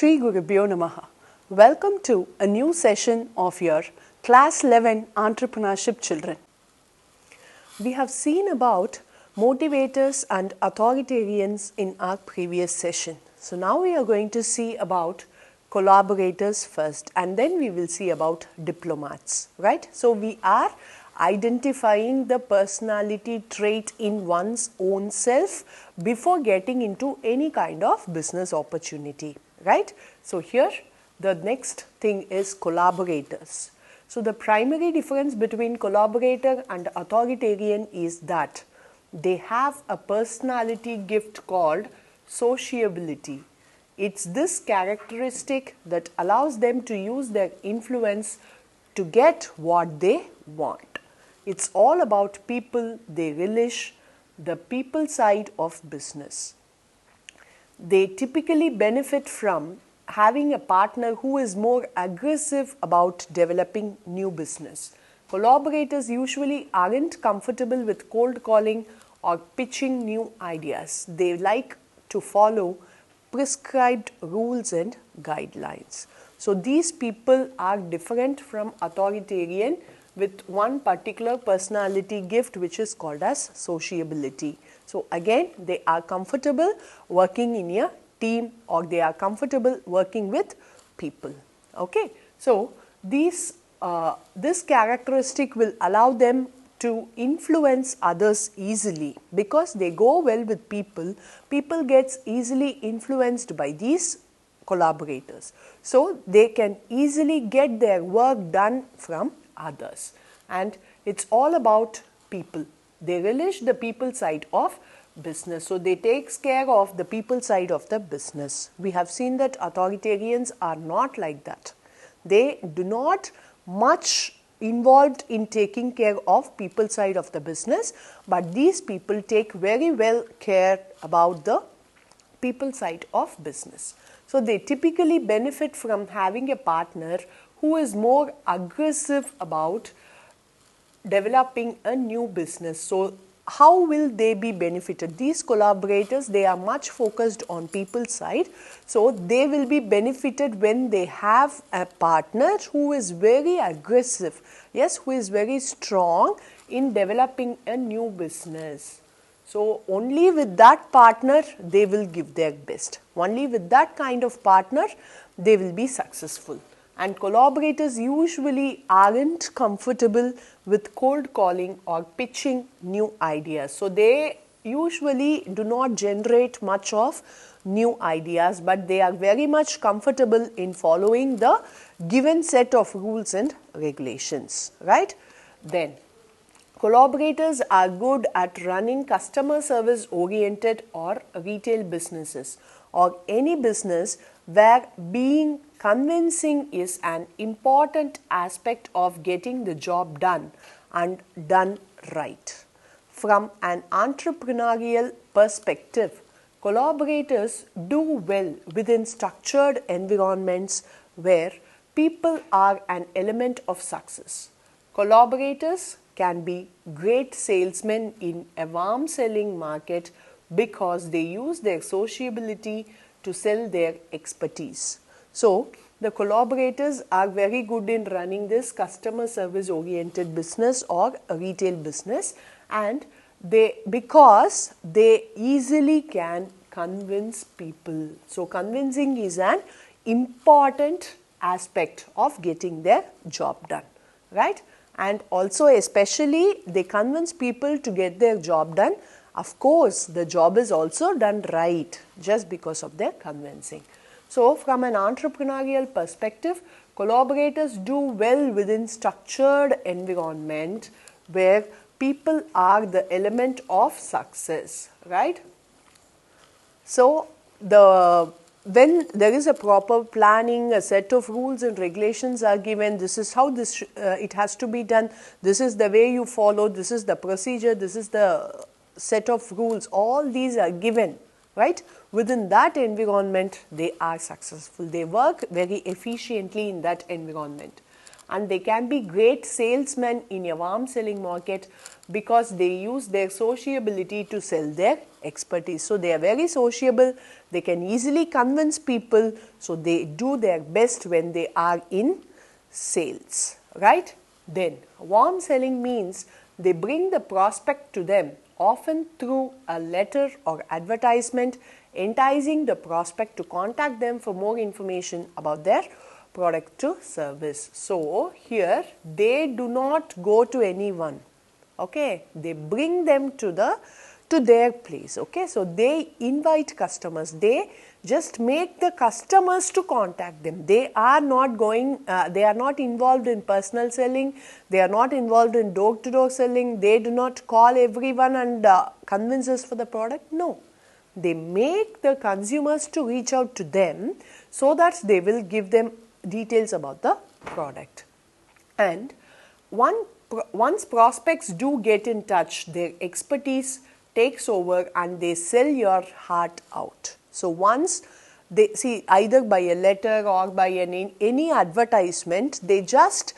Shri Gurubhyo Namaha. Welcome to a new session of your Class 11 Entrepreneurship Children. We have seen about motivators and authoritarians in our previous session. So now we are going to see about collaborators first, and then we will see about diplomats, right? So we are identifying the personality trait in one's own self before getting into any kind of business opportunity, right? So here the next thing is collaborators. So the primary difference between collaborator and authoritarian is that they have a personality gift called sociability. It's this characteristic that allows them to use their influence to get what they want. It's all about people. They relish the people side of business. They typically benefit from having a partner who is more aggressive about developing new business. Collaborators usually aren't comfortable with cold calling or pitching new ideas. They like to follow prescribed rules and guidelines. So these people are different from authoritarian with one particular personality gift, which is called as sociability. So again, they are comfortable working in a team, or they are comfortable working with people. Okay, so this characteristic will allow them to influence others easily because they go well with people. People gets easily influenced by these collaborators. So they can easily get their work done from others, and it's all about people. They relish the people side of business, so they takes care of the people side of the business. We have seen that authoritarians are not like that. They do not much involved in taking care of people side of the business, but these people take very well care about the people side of business. So they typically benefit from having a partner who is more aggressive about developing a new business. So how will they be benefited? These collaborators, they are much focused on people side. So they will be benefited when they have a partner who is very aggressive, yes, who is very strong in developing a new business. So only with that partner they will give their best. Only with that kind of partner they will be successful. And collaborators usually aren't comfortable with cold calling or pitching new ideas. So they usually do not generate much of new ideas, but they are very much comfortable in following the given set of rules and regulations, right? Then collaborators are good at running customer service oriented or retail businesses, or any business where being convincing is an important aspect of getting the job done and done right. From an entrepreneurial perspective, collaborators do well within structured environments where people are an element of success. Collaborators can be great salesmen in a warm selling market because they use their sociability to sell their expertise. So the collaborators are very good in running this customer service oriented business or a retail business, and because they easily can convince people. So convincing is an important aspect of getting their job done, right? And also especially they convince people to get their job done. Of course, the job is also done right just because of their convincing. So from an entrepreneurial perspective, collaborators do well within structured environment where people are the element of success, right? So when there is a proper planning, a set of rules and regulations are given, this is how it has to be done, this is the way you follow, this is the procedure, this is the set of rules, all these are given, right? Within that environment, they are successful. They work very efficiently in that environment. and they can be great salesmen in a warm selling market because they use their sociability to sell their expertise. So they are very sociable, they can easily convince people, so they do their best when they are in sales, right? Then warm selling means they bring the prospect to them, often through a letter or advertisement, enticing the prospect to contact them for more information about their product to service. So here they do not go to anyone, okay, they bring them to their place, okay. So they invite customers, they just make the customers to contact them. They are not going, they are not involved in personal selling, they are not involved in door-to-door selling, they do not call everyone and convince us for the product. No, they make the consumers to reach out to them so that they will give them details about the product. And once prospects do get in touch, their expertise takes over and they sell your heart out. So once they see, either by a letter or by any advertisement, they just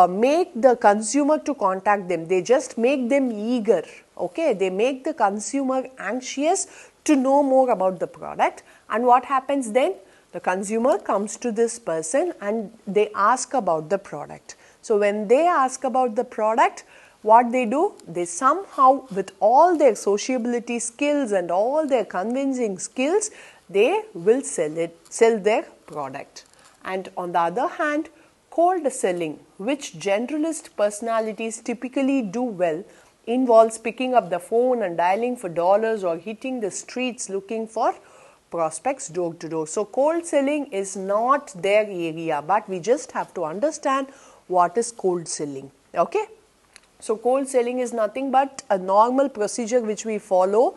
make the consumer to contact them. They just make them eager, okay. They make the consumer anxious to know more about the product. And what happens then? The consumer comes to this person and they ask about the product. So when they ask about the product, what they do? They somehow, with all their sociability skills and all their convincing skills, they will sell their product. And on the other hand, cold selling, which generalist personalities typically do well, involves picking up the phone and dialing for dollars or hitting the streets looking for prospects door to door. So cold selling is not their area, but we just have to understand what is cold selling, okay. So cold selling is nothing but a normal procedure which we follow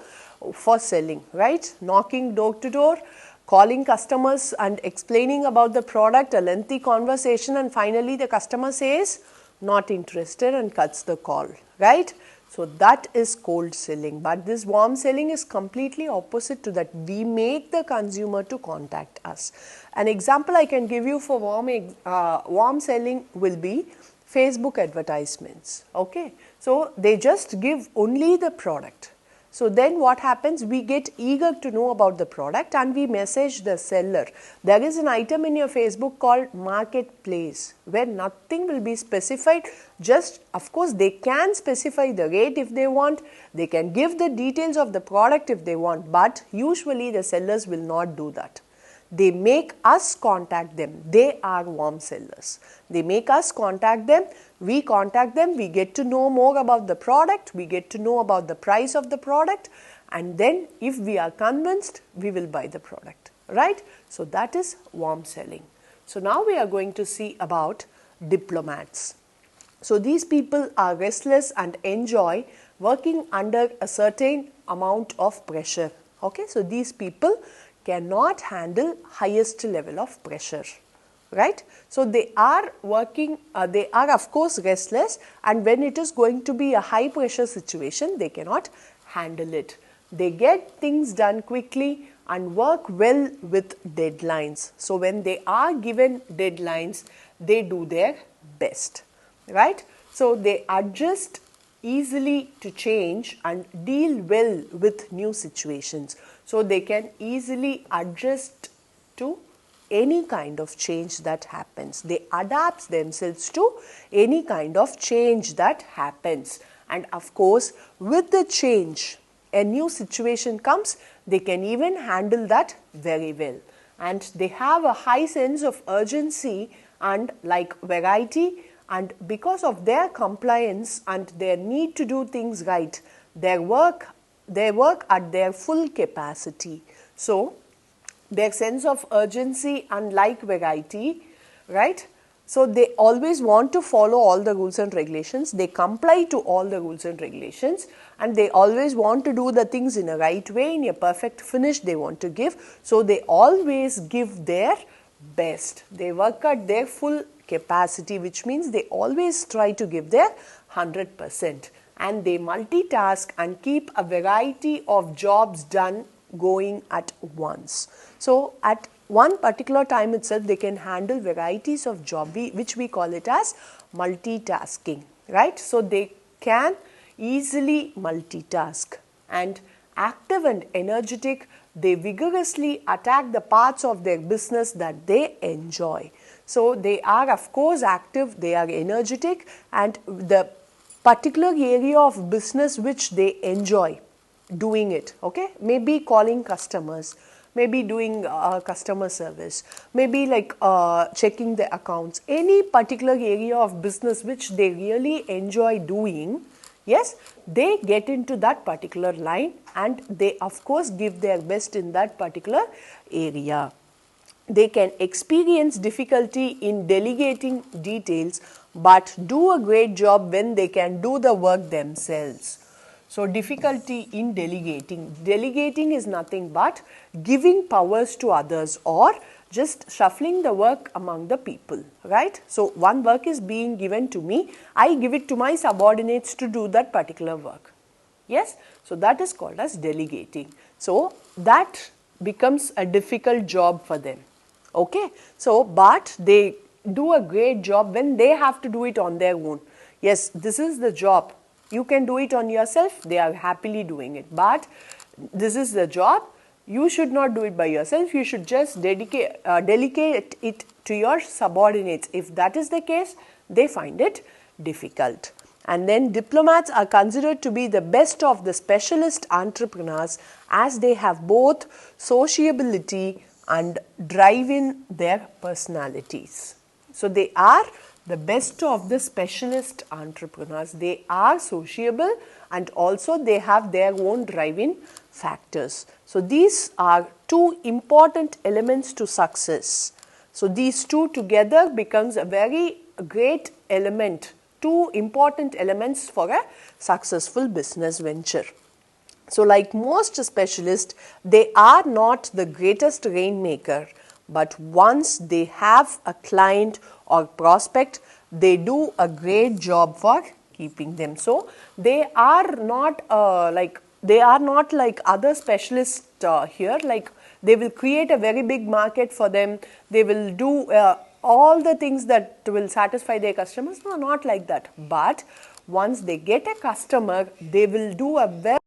for selling, right? Knocking door to door, calling customers and explaining about the product, a lengthy conversation, and finally the customer says not interested and cuts the call, right? So that is cold selling. But this warm selling is completely opposite to that. We make the consumer to contact us. An example I can give you for warm selling will be Facebook advertisements, okay. So they just give only the product. So then what happens? We get eager to know about the product and we message the seller. There is an item in your Facebook called Marketplace where nothing will be specified. Just, of course, they can specify the rate if they want. They can give the details of the product if they want. But usually the sellers will not do that. They make us contact them. They are warm sellers. They make us contact them. We contact them. We get to know more about the product. We get to know about the price of the product. And then if we are convinced, we will buy the product, right? So that is warm selling. So now we are going to see about diplomats. So these people are restless and enjoy working under a certain amount of pressure, okay? So these people cannot handle highest level of pressure, right? So they are working, they are of course restless, and when it is going to be a high pressure situation, they cannot handle it. They get things done quickly and work well with deadlines. So when they are given deadlines, they do their best, right? So they adjust easily to change and deal well with new situations. So they can easily adjust to any kind of change that happens. They adapt themselves to any kind of change that happens. And of course, with the change, a new situation comes, they can even handle that very well. And they have a high sense of urgency and like variety, and because of their compliance and their need to do things right, they work at their full capacity. So their sense of urgency and like variety, right? So they always want to follow all the rules and regulations. They comply to all the rules and regulations, and they always want to do the things in a right way, in a perfect finish they want to give. So they always give their best. They work at their full capacity, which means they always try to give their 100%. And they multitask and keep a variety of jobs done going at once. So at one particular time itself they can handle varieties of job, which we call it as multitasking, right? So they can easily multitask, and active and energetic, they vigorously attack the parts of their business that they enjoy. So they are of course active, they are energetic, and the particular area of business which they enjoy doing it, okay, maybe calling customers, maybe doing customer service, maybe like checking the accounts, any particular area of business which they really enjoy doing, yes, they get into that particular line and they of course give their best in that particular area. They can experience difficulty in delegating details but do a great job when they can do the work themselves. So difficulty in delegating. Delegating is nothing but giving powers to others or just shuffling the work among the people, right? So one work is being given to me, I give it to my subordinates to do that particular work. Yes, so that is called as delegating. So that becomes a difficult job for them. Okay, so but they do a great job when they have to do it on their own. Yes, this is the job. You can do it on yourself, they are happily doing it. But this is the job, you should not do it by yourself, you should just delegate it to your subordinates. If that is the case, they find it difficult. And then diplomats are considered to be the best of the specialist entrepreneurs as they have both sociability and drive in their personalities. So they are the best of the specialist entrepreneurs. They are sociable and also they have their own driving factors. So these are two important elements to success. So these two together becomes a very great element, two important elements for a successful business venture. So like most specialists, they are not the greatest rainmaker, but once they have a client or prospect, they do a great job for keeping them. So they are not like other specialists here, like they will create a very big market for them, they will do all the things that will satisfy their customers. No, not like that. But once they get a customer, they will do a very